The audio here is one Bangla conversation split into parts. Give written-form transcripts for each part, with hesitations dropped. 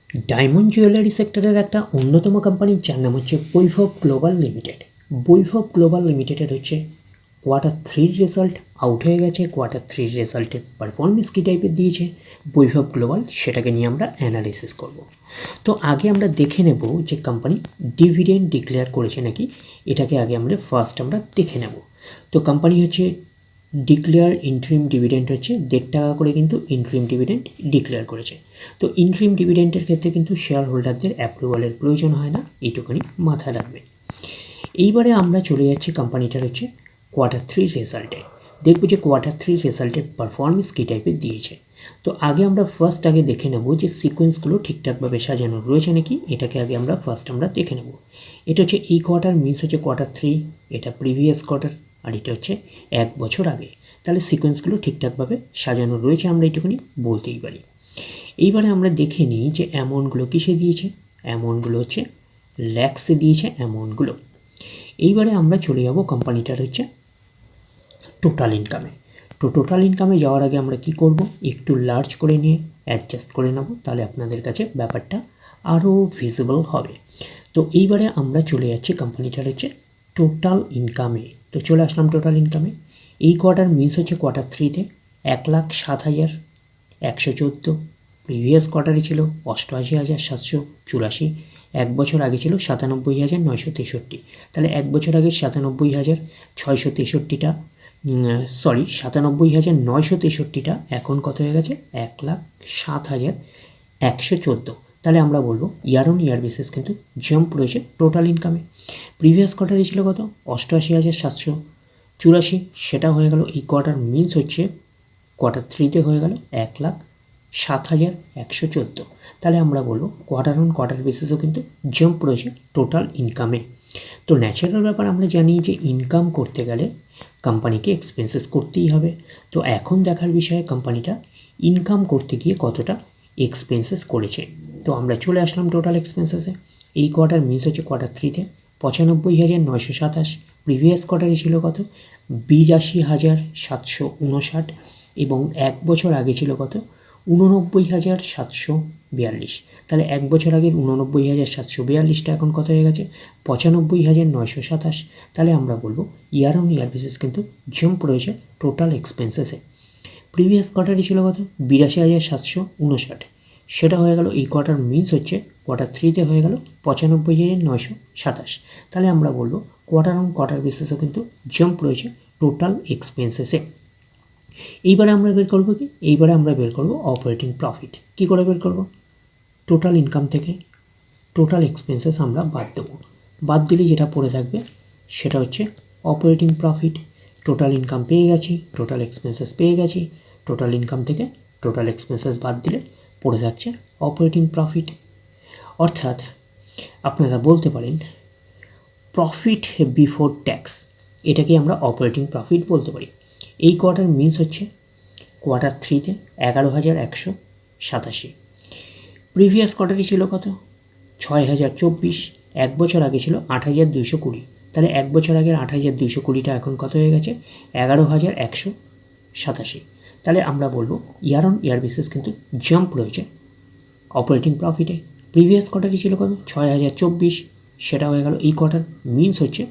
ডায়মন্ড জুয়েলারি সেক্টরের একটা অন্যতম কোম্পানি যার নাম হচ্ছে বৈভব গ্লোবাল লিমিটেড। বৈভব গ্লোবাল লিমিটেডের হচ্ছে কোয়ার্টার 3 রেজাল্ট আউট হয়ে গেছে। কোয়ার্টার 3 রেজাল্টের পারফরমেন্স কী টাইপের দিয়েছে বৈভব গ্লোবাল, সেটাকে নিয়ে আমরা অ্যানালিসিস করব। তো আগে আমরা দেখে নেব যে কোম্পানি ডিভিডেন্ড ডিক্লেয়ার করেছে নাকি, এটাকে আগে আমরা ফার্স্ট দেখে নেব। তো কোম্পানি হচ্ছে ডিক্লেয়ার ইন্ট্রিম ডিভিডেন্ড হচ্ছে 1.5 টাকা করে কিন্তু ইন্ট্রিম ডিভিডেন্ড ডিক্লেয়ার করেছে। তো ইন্ট্রিম ডিভিডেন্ডের ক্ষেত্রে কিন্তু শেয়ার হোল্ডারদের অ্যাপ্রুভালের প্রয়োজন হয় না, এইটুকুনি মাথায় রাখবেন। এইবারে আমরা চলে যাচ্ছি কোম্পানিটার হচ্ছে কোয়ার্টার 3 রেজাল্টে। দেখব যে কোয়ার্টার 3 রেজাল্টের পারফরমেন্স কী টাইপের দিয়েছে। তো আগে ফার্স্ট দেখে নেব যে সিকোয়েন্সগুলো ঠিকঠাকভাবে সাজানো রয়েছে নাকি, এটাকে আগে আমরা ফার্স্ট দেখে নেব। এটা হচ্ছে এই কোয়ার্টার মিনস হচ্ছে কোয়ার্টার 3, এটা প্রিভিয়াস কোয়ার্টার, আর এটা হচ্ছে 1 বছর আগে। তাহলে সিকোয়েন্সগুলো ঠিকঠাকভাবে সাজানো রয়েছে আমরা এইটুকুনি বলতেই পারি। এইবারে আমরা দেখে নিই যে অ্যামাউন্টগুলো কিসে দিয়েছে। অ্যামাউন্টগুলো হচ্ছে ল্যাক্সে দিয়েছে অ্যামাউন্টগুলো। এইবারে আমরা চলে যাব কোম্পানিটার হচ্ছে টোটাল ইনকামে। তো টোটাল ইনকামে যাওয়ার আগে আমরা কি করব, একটু লার্জ করে নিয়ে অ্যাডজাস্ট করে নেব, তাহলে আপনাদের কাছে ব্যাপারটা আরও ভিজিবল হবে। তো এইবারে আমরা চলে যাচ্ছি কোম্পানিটার হচ্ছে টোটাল ইনকামে। তো চলে আসলাম টোটাল ইনকামে। এই কোয়ার্টার মিস হচ্ছে কোয়ার্টার 3-তে 1,07,114। প্রিভিয়াস কোয়ার্টারে ছিল 88,784। 1 বছর আগে ছিল 97,963। তাহলে 1 বছর আগে 97,663টা 97,963টা এখন কত হয়ে গেছে 1,07,114। তাহলে আমরা বলবো ইয়ার অন ইয়ার বেসিস কিন্তু জাম্প রয়েছে টোটাল ইনকামে। প্রিভিয়াস কোয়ার্টারে ছিল কত 88,784, সেটা হয়ে গেল এই কোয়ার্টার মিনস হচ্ছে কোয়ার্টার 3-তে হয়ে গেল 1,07,114। তাহলে আমরা বলবো কোয়ার্টার অন কোয়ার্টার বেসিসও কিন্তু জাম্প রয়েছে টোটাল ইনকামে। তো ন্যাচারাল ব্যাপার আমরা জানি যে ইনকাম করতে গেলে কোম্পানিকে এক্সপেন্সেস করতেই হবে। তো এখন দেখার বিষয়ে কোম্পানিটা ইনকাম করতে গিয়ে কতটা এক্সপেন্সেস করেছে। তো আমরা চলে আসলাম টোটাল এক্সপেন্সেসে। এই কোয়ার্টার মিস হচ্ছে কোয়ার্টার 3-তে 95,927। প্রিভিয়াস কোয়ার্টারে ছিল কত 82,759, এবং 1 বছর আগে ছিল কত 89,742। তাহলে 1 বছর আগের 89,742টা এখন কত হয়ে গেছে 95,927। তাহলে আমরা বলবো ইয়ার অন ইয়ার বেসিস কিন্তু জাম্প রয়েছে টোটাল এক্সপেন্সেসে। প্রিভিয়াস কোয়ার্টারে ছিল কত 82,759, সেটা হয়ে গেল এই কোয়ার্টার মিনস হচ্ছে কোয়ার্টার 3-তে হয়ে গেল 95,927। তাহলে আমরা বলবো কোয়ার্টার অন কোয়ার্টার বেসিসও কিন্তু জাম্প রয়েছে টোটাল এক্সপেন্সেসে। এইবারে আমরা বের করবো কি, এইবারে আমরা বের করবো অপারেটিং প্রফিট। কী করে বের করবো, টোটাল ইনকাম থেকে টোটাল এক্সপেন্সেস আমরা বাদ দেবো। বাদ দিলে যেটা পড়ে থাকবে সেটা হচ্ছে অপারেটিং প্রফিট। টোটাল ইনকাম পেয়ে গেছি, টোটাল এক্সপেন্সেস পেয়ে গেছি, টোটাল ইনকাম থেকে টোটাল এক্সপেন্সেস বাদ দিলে পড়ে থাকছে অপারেটিং প্রফিট। অর্থাৎ আপনারা বলতে পারেন প্রফিট বিফোর ট্যাক্স, এটাকে আমরা অপারেটিং প্রফিট বলতে পারি। এই কোয়ার্টার মিনস হচ্ছে কোয়ার্টার 3-তে 11,187। প্রিভিয়াস কোয়ার্টারে ছিল কত 6,024। 1 বছর আগে ছিল 8,220। তাহলে 1 বছর আগের 8,220টা এখন কত হয়ে গেছে 11,187। তাহলে আমরা বলবো ইয়ার অন ইয়ার বেসিস কিন্তু জাম্প রয়েছে অপারেটিং প্রফিটে। প্রিভিয়াস কোয়ার্টারে ছিল কত 6,024, সেটা হয়ে গেল এই কোয়ার্টার মিনস হচ্ছে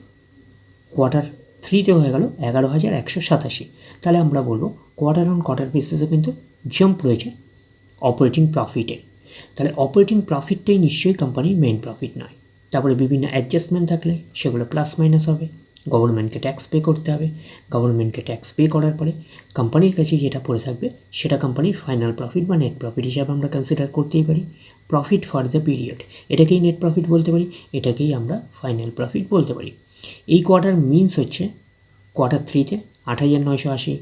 কোয়ার্টার 3-তে হয়ে গেল 11,187। তাহলে আমরা বলবো কোয়ার্টার অন কোয়ার্টার বেসিসে কিন্তু জাম্প রয়েছে অপারেটিং প্রফিটে। তাহলে অপারেটিং প্রফিটটাই নিশ্চয়ই কোম্পানির মেইন প্রফিট নয়। তারপরে বিভিন্ন অ্যাডজাস্টমেন্ট থাকলে সেগুলো প্লাস মাইনাস হবে, গভর্নমেন্টকে ট্যাক্স পে করতে হবে, গভর্নমেন্টকে ট্যাক্স পে করার পরে কোম্পানির কাছে যেটা পড়ে থাকবে সেটা কোম্পানির ফাইনাল প্রফিট বা নেট প্রফিট হিসাবে আমরা কনসিডার করতেই পারি। প্রফিট ফর দ্য পিরিয়ড, এটাকেই নেট প্রফিট বলতে পারি, এটাকেই আমরা ফাইনাল প্রফিট বলতে পারি। এই কোয়ার্টার মিনস হচ্ছে কোয়ার্টার 3-তে 8,980,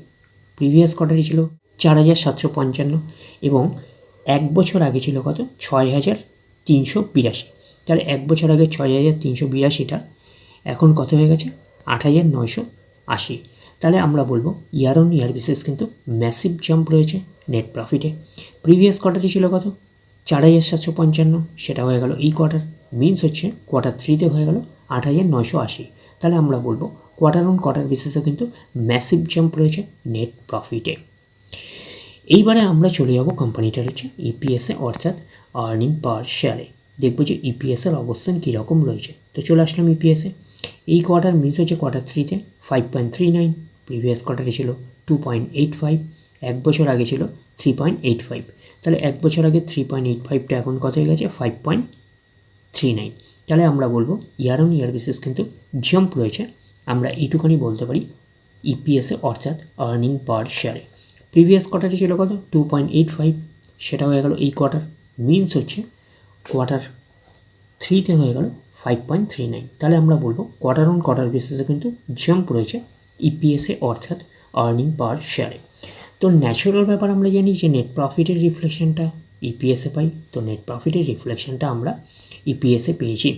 প্রিভিয়াস কোয়ার্টারে ছিল 4,755, এবং 1 বছর আগে ছিল কত 6,382। তাহলে 1 বছর আগে 6,382টা এখন কত হয়ে গেছে 8,980। তাহলে আমরা বলবো ইয়ার অন ইয়ার বেসিস কিন্তু ম্যাসিভ জাম্প রয়েছে নেট প্রফিটে। প্রিভিয়াস কোয়ার্টারে ছিল কত 4,755, সেটা হয়ে গেল এই কোয়ার্টার মিনস হচ্ছে কোয়ার্টার 3-তে হয়ে গেল 8,980। তাহলে আমরা বলবো কোয়ার্টার অন কোয়ার্টার বেসিসে কিন্তু ম্যাসিভ জাম্প রয়েছে নেট প্রফিটে। এইবারে আমরা চলে যাব কোম্পানিটার হচ্ছে ইপিএসে অর্থাৎ আর্নিং পার শেয়ারে। দেখবো যে ইপিএসের অবস্থান কীরকম রয়েছে। তো চলে আসলাম ইপিএসে। এই কোয়ার্টার মিস হচ্ছে কোয়ার্টার 3-তে 5.39, প্রিভিয়াস কোয়ার্টারে ছিল 2.85, এক বছর আগে ছিল 3.85। তাহলে এক বছর আগে 3.85টা এখন কত হয়ে গেছে 5.39। তাহলে আমরা বলবো ইয়ার অন ইয়ার বেসিস কিন্তু জাম্প রয়েছে। আমরা এইটুখানি বলতে পারি ইপিএসে অর্থাৎ আর্নিং পার শেয়ারে। প্রিভিয়াস কোয়ার্টারে ছিল কত 2.85, সেটা হয়ে গেল এই কোয়ার্টার, মিনস হচ্ছে কোয়ার্টার 3তে হয়ে গেল 5.39। তাহলে আমরা বলবো কোয়ার্টার অন কোয়ার্টার বেসিসে কিন্তু জাম্প রয়েছে ইপিএসে অর্থাৎ আর্নিং পার শেয়ারে। তো ন্যাচারাল ব্যাপার আমরা জানি যে নেট প্রফিটের রিফ্লেকশনটা ইপিএসে পাই, তো নেট প্রফিটের রিফ্লেকশনটা আমরা ইপিএসে পেয়েছি।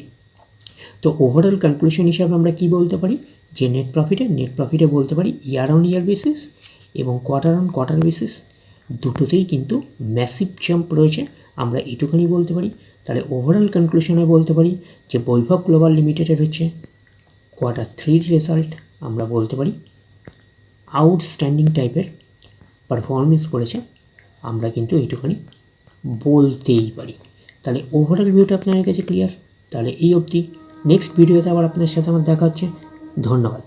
তো ওভারঅল কনক্লুশন হিসাবে আমরা কি বলতে পারি যে নেট প্রফিটে বলতে পারি ইয়ার অন ইয়ার বেসিস এবং কোয়ার্টার অন কোয়ার্টার বেসিস দুটোতেই কিন্তু ম্যাসিভ জাম্প রয়েছে, আমরা এটুখানি বলতে পারি। তাহলে ওভারঅল কনক্লুশনে বলতে পারি যে বৈভব গ্লোবাল লিমিটেডের হচ্ছে কোয়ার্টার 3 রেজাল্ট আমরা বলতে পারি আউটস্ট্যান্ডিং টাইপের পারফরমেন্স করেছে, আমরা কিন্তু এইটুখানি বলতেই পারি। তাহলে ওভারঅল ভিউটা আপনাদের কাছে ক্লিয়ার। তাহলে এই অবধি, নেক্সট ভিডিওতে আবার আপনাদের সাথে আমার দেখা হচ্ছে। ধন্যবাদ।